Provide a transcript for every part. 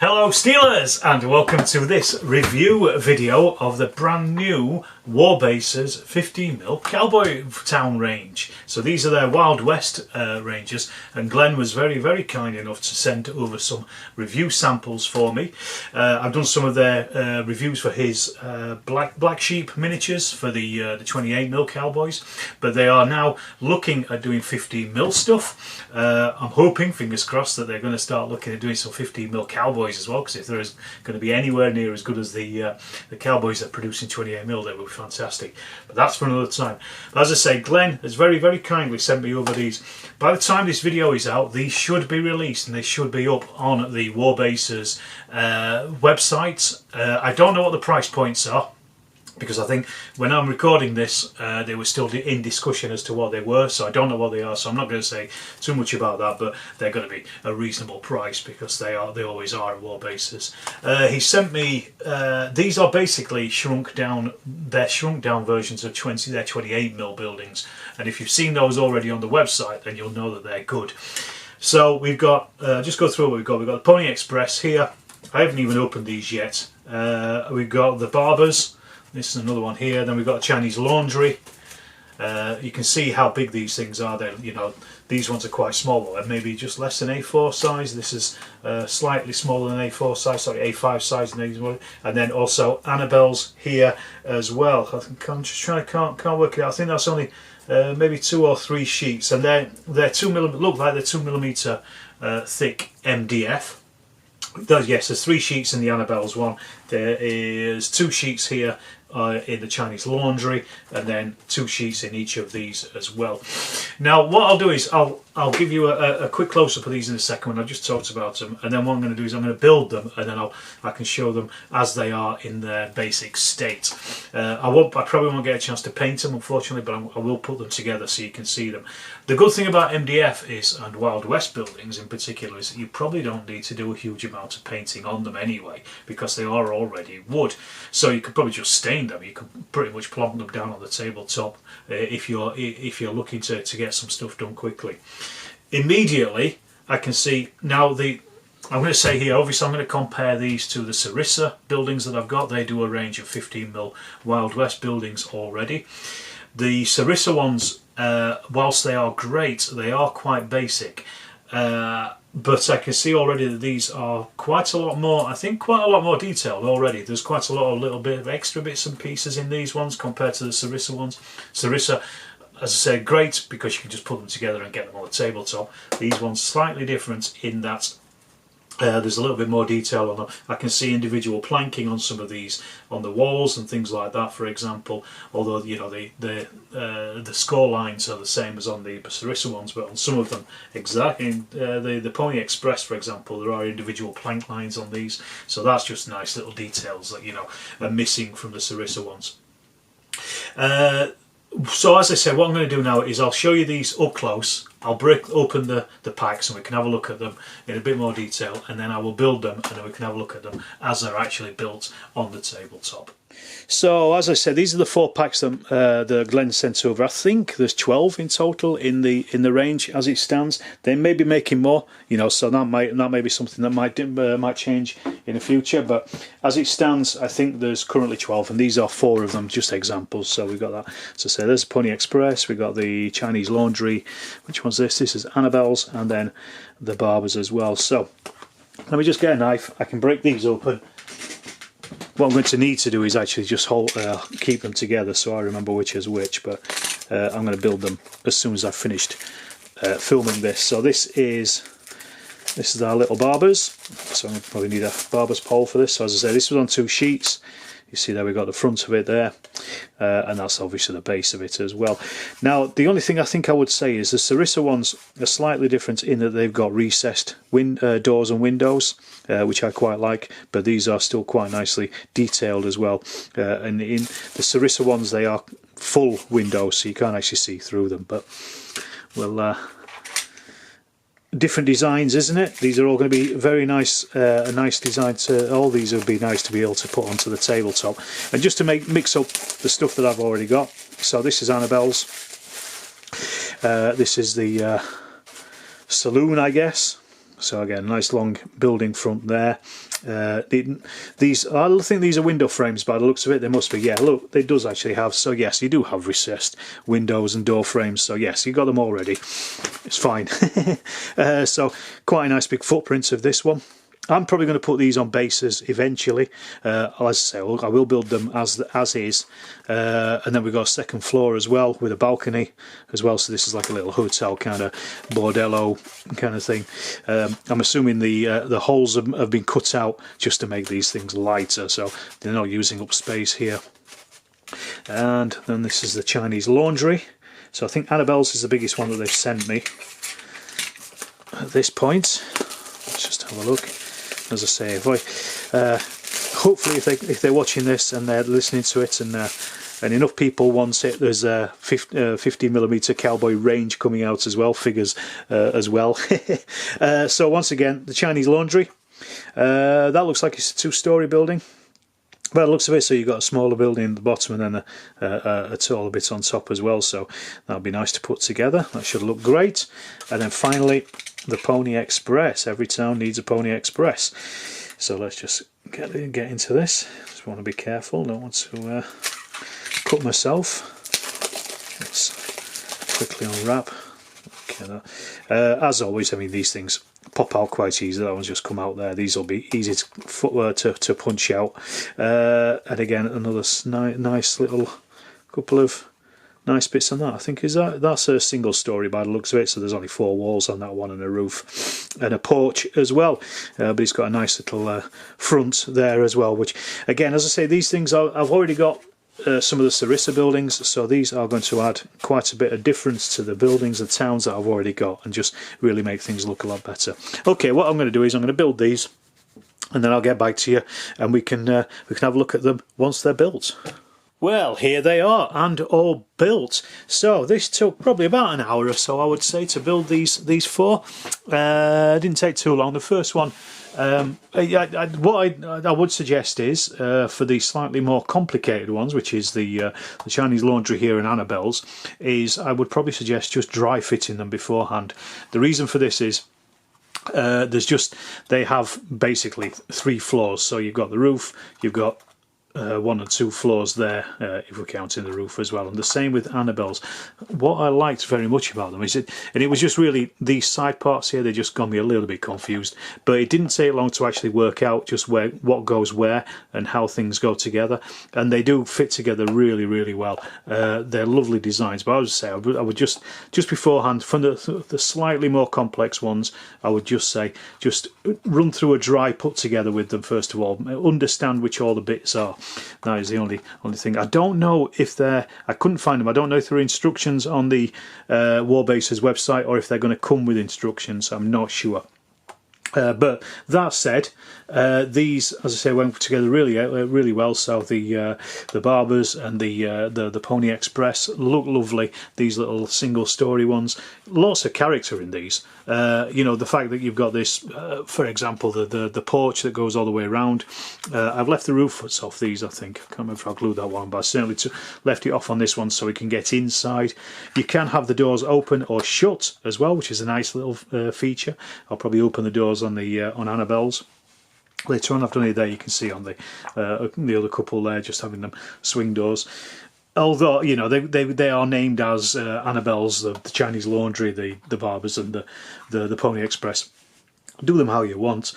Hello Steelers, and welcome to this review video of the brand new Warbases 15mm Cowboy Town range. So these are their Wild West ranges, and Glenn was very kind enough to send over some review samples for me. I've done some of their reviews for his Black Sheep miniatures for the 28mm Cowboys, but they are now looking at doing 15mm stuff. I'm hoping, fingers crossed, that they're going to start looking at doing some 15mm Cowboys as well, because if there is going to be anywhere near as good as the Cowboys that produce in 28mm, they will be fantastic. But that's for another time. But as I say, Glenn has very kindly sent me over these. By the time this video is out, these should be released and they should be up on the Warbases website. I don't know what the price points are, because I think when I'm recording this they were still in discussion as to what they were, so I don't know what they are, so I'm not going to say too much about that, but they're going to be a reasonable price because they always are at Warbases. He sent me these are basically shrunk down versions of their 28mm buildings, and if you've seen those already on the website then you'll know that they're good. So we've got, just go through what we've got. We've got the Pony Express here. I haven't even opened these yet. We've got the Barbers. This is another one here. Then we've got a Chinese Laundry. You can see how big these things are. These ones are quite small, and maybe just less than A4 size. This is slightly smaller than A4 size, sorry, A5 size. And then also Annabelle's here as well. I'm just trying to can't work it out. I think that's only maybe 2 or 3 sheets, and they're 2mm. Look like they're 2mm thick MDF. Yes, there's 3 sheets in the Annabelle's one. There is 2 sheets here in the Chinese Laundry, and then 2 sheets in each of these as well. Now what I'll do is I'll give you a quick close-up of these in a second when I've just talked about them, and then what I'm going to do is I'm going to build them, and then I can show them as they are in their basic state. I probably won't get a chance to paint them, unfortunately, but I will put them together so you can see them. The good thing about MDF is, and Wild West buildings in particular, is that you probably don't need to do a huge amount of painting on them anyway, because they are already wood. So you could probably just stain them. You could pretty much plonk them down on the tabletop if you're looking to get some stuff done quickly. Immediately I can see now I'm going to say here, obviously I'm going to compare these to the Sarissa buildings that I've got. They do a range of 15mm Wild West buildings already. The Sarissa ones, whilst they are great, they are quite basic. But I can see already that these are quite a lot more, I think quite a lot more detailed already. There's quite a lot of little bit of extra bits and pieces in these ones compared to the Sarissa ones. Sarissa, as I said, great because you can just put them together and get them on the tabletop. These ones slightly different in that there's a little bit more detail on them. I can see individual planking on some of these, on the walls and things like that, for example. Although the score lines are the same as on the Sarissa ones, but on some of them, exactly the Pony Express, for example, there are individual plank lines on these. So that's just nice little details that are missing from the Sarissa ones. So as I said, what I'm going to do now is I'll show you these up close. I'll break open the packs and we can have a look at them in a bit more detail, and then I will build them and then we can have a look at them as they're actually built on the tabletop. So as I said, these are the 4 packs that Glenn sent over. I think there's 12 in total in the range as it stands. They may be making more, so that may be something that might change in the future. But as it stands, I think there's currently 12, and these are 4 of them, just examples. So we've got that. So say there's Pony Express. We've got the Chinese Laundry. Which one's this? This is Annabelle's, and then the Barbers as well. So let me just get a knife. I can break these open. What I'm going to need to do is actually just keep them together so I remember which is which, but I'm going to build them as soon as I've finished filming this. So this is our little Barbers, so I'm going to probably need a Barber's pole for this. So as I say, this was on 2 sheets. You see there we've got the front of it there, and that's obviously the base of it as well. Now the only thing I think I would say is the Sarissa ones are slightly different in that they've got recessed doors and windows, which I quite like, but these are still quite nicely detailed as well. And in the Sarissa ones they are full windows, so you can't actually see through them, but well, different designs, isn't it? These are all going to be very nice, a nice design. All these would be nice to be able to put onto the tabletop. And just to mix up the stuff that I've already got. So this is Annabelle's. This is the saloon, I guess. So again, nice long building front there. These, I think these are window frames by the looks of it. They must be. Yeah, look, it does actually have. So yes, you do have recessed windows and door frames. So yes, you got them already. It's fine. So quite a nice big footprint of this one. I'm probably going to put these on bases eventually. As I say, I will build them as is, and then we've got a second floor as well with a balcony as well. So this is like a little hotel kind of bordello kind of thing. I'm assuming the holes have been cut out just to make these things lighter, so they're not using up space here. And then this is the Chinese laundry. So I think Annabelle's is the biggest one that they've sent me at this point. Let's just have a look. As I say, hopefully if they're watching this and they're listening to it and enough people want it, there's a 50mm cowboy range coming out as well, figures as well. So once again, the Chinese laundry. That looks like it's a two-storey building. By the looks of it, so you've got a smaller building at the bottom and then a taller bit on top as well, so that'll be nice to put together. That should look great. And then finally, the Pony Express. Every town needs a Pony Express. So let's just get into this. Just want to be careful, don't want to cut myself. Let's quickly unwrap. Okay, as always, I mean, these things pop out quite easy. That one's just come out there. These will be easy to punch out. And again, another nice little couple of nice bits on that. I think that's a single story by the looks of it, so there's only 4 walls on that one and a roof and a porch as well. But it's got a nice little front there as well, which again, as I say, these things I've already got some of the Sarissa buildings, so these are going to add quite a bit of difference to the buildings and towns that I've already got and just really make things look a lot better. Okay, what I'm going to do is I'm going to build these and then I'll get back to you and we can have a look at them once they're built. Well, here they are and all built. So this took probably about an hour or so, I would say, to build these 4. It didn't take too long. The first one, what I would suggest is for the slightly more complicated ones, which is the Chinese laundry here and Annabelle's, is I would probably suggest just dry fitting them beforehand. The reason for this is they have basically 3 floors. So you've got the roof, you've got 1 and 2 floors there, if we're counting the roof as well, and the same with Annabelle's. What I liked very much about them is it was just really these side parts here, they just got me a little bit confused, but it didn't take long to actually work out just what goes where and how things go together, and they do fit together really, really well. They're lovely designs, but I would say I would just beforehand, from the slightly more complex ones, I would just say just run through a dry put together with them first of all, understand which all the bits are. That is the only thing. I don't know if I couldn't find them. I don't know if there are instructions on the Warbases website or if they're going to come with instructions. I'm not sure. But that said, these, as I say, went together really well. So the Barbers and the Pony Express look lovely. These little single-story ones, lots of character in these. You know, the fact that you've got this, for example, the porch that goes all the way around. I've left the roof foots off these, I think. I can't remember if I glued that one, but I certainly left it off on this one so we can get inside. You can have the doors open or shut as well, which is a nice little feature. I'll probably open the doors on Annabelle's later on. I've done it there. You can see on the other couple there, just having them swing doors. Although, you know, they are named as Annabelle's, the Chinese laundry, the Barbers, and the Pony Express. Do them how you want.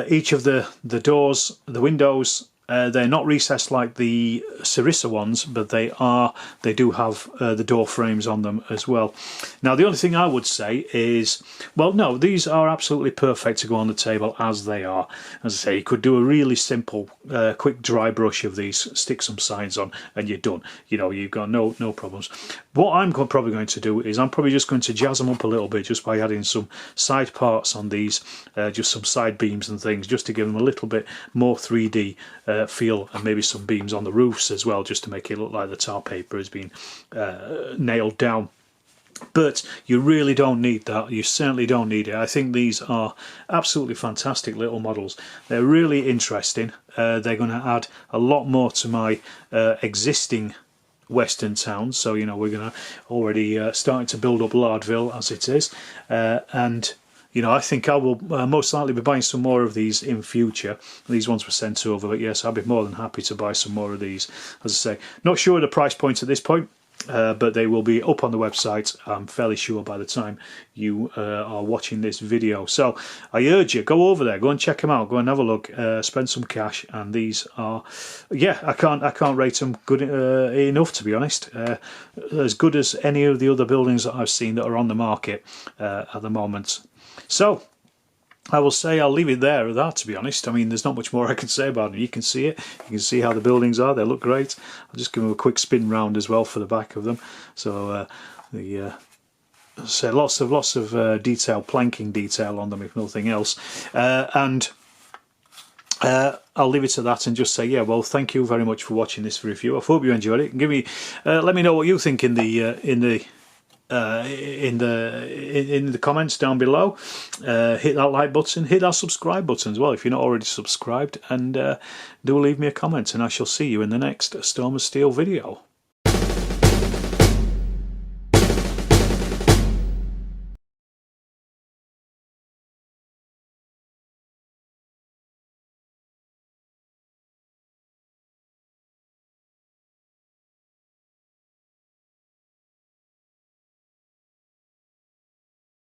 Each of the doors, the windows, they're not recessed like the Sarissa ones, but they do have the door frames on them as well. Now, the only thing I would say is, well, no, these are absolutely perfect to go on the table as they are. As I say, you could do a really simple, quick dry brush of these, stick some signs on, and you're done. You know, you've got no problems. What I'm probably going to do is I'm probably just going to jazz them up a little bit just by adding some side parts on these, just some side beams and things, just to give them a little bit more 3D feel, and maybe some beams on the roofs as well, just to make it look like the tar paper has been nailed down. But you really don't need that. You certainly don't need it. I think these are absolutely fantastic little models. They're really interesting. They're going to add a lot more to my existing western towns. So, you know, we're going to already starting to build up Lardville as it is, and you know, I think I will most likely be buying some more of these in future. These ones were sent over, but yes, I'll be more than happy to buy some more of these. As I say, not sure of the price point at this point, but they will be up on the website, I'm fairly sure, by the time you are watching this video. So I urge you, go over there, go and check them out, go and have a look, spend some cash. And these are, yeah, I can't rate them good enough, to be honest. As good as any of the other buildings that I've seen that are on the market at the moment. So I will say I'll leave it there at that, to be honest. I mean, there's not much more I can say about it. You can see it. You can see how the buildings are. They look great. I'll just give them a quick spin round as well for the back of them. So so lots of detail, planking detail on them, if nothing else. And I'll leave it to that and just say, yeah, well, thank you very much for watching this review. I hope you enjoyed it. Give me, let me know what you think in the comments down below. Hit that like button, hit that subscribe button as well if you're not already subscribed, and do leave me a comment, and I shall see you in the next Storm of Steel video.